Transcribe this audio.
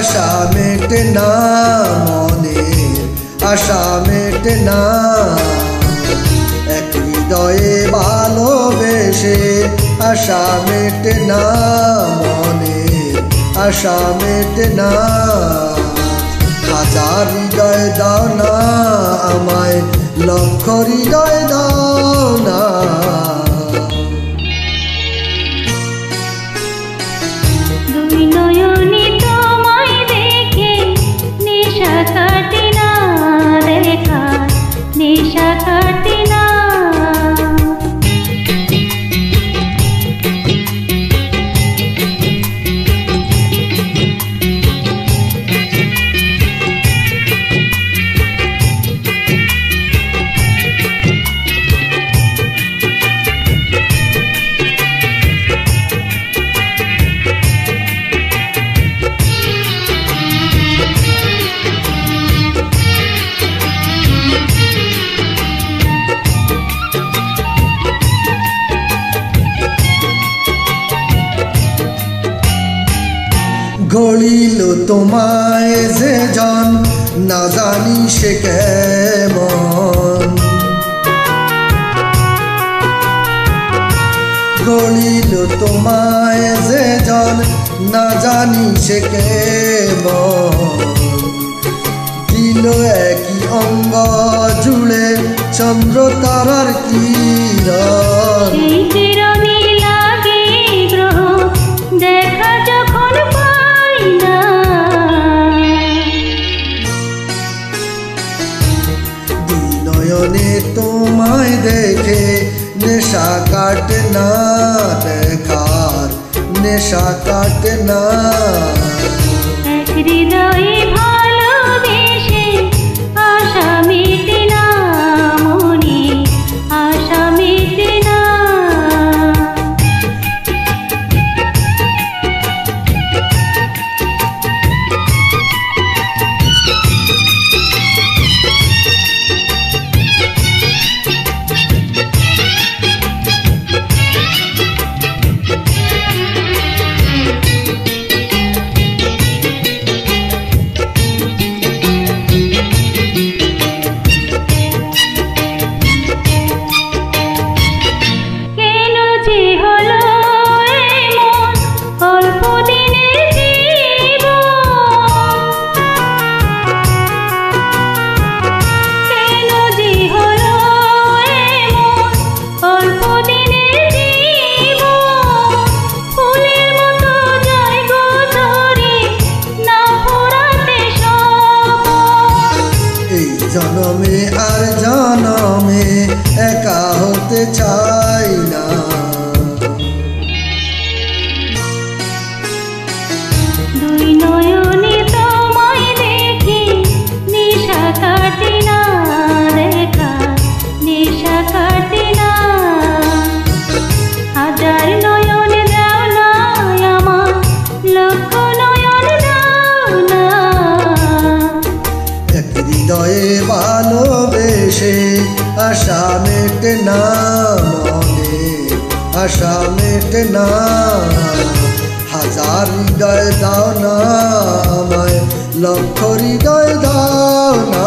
আশা মেটে না মনের আশা মেটে না এক হৃদয়ে ভালোবেসে আশা মেটে না মনের আশা মেটে না হাজার হৃদয় দাও না আমায় লক্ষ হৃদয় দাও না দুই নয়নে তোমায় দেখে নেশা কাটে না দেখা নেশা কাটে না গড়িল তোমায় যে জন না জানি সে কেমন গড়িল তোমায় যে জন না জানি সে কেমন দিল একই অঙ্গ জুড়ে চন্দ্র তারার কিরণ তোমায় দেখে নেশা কাটে না দেখার নেশা কাটে না হৃদয়ে ভালোবেসে আশা মেটে না মনে আশা মেটে না জনমে আর জনমে একা হতে চাই না দুই নয়নে তোমায় দেখে নেশা কাটে না দেখা নেশা কাটে না হাজার নয়ন দাও না আমার লক্ষ নয়ন দাও না এক হৃদয়ে ভালোবেসে আশা মেটে না মনে আশা মেটে না হাজার হৃদয় দাও না আমায় লক্ষ হৃদয় দাও না।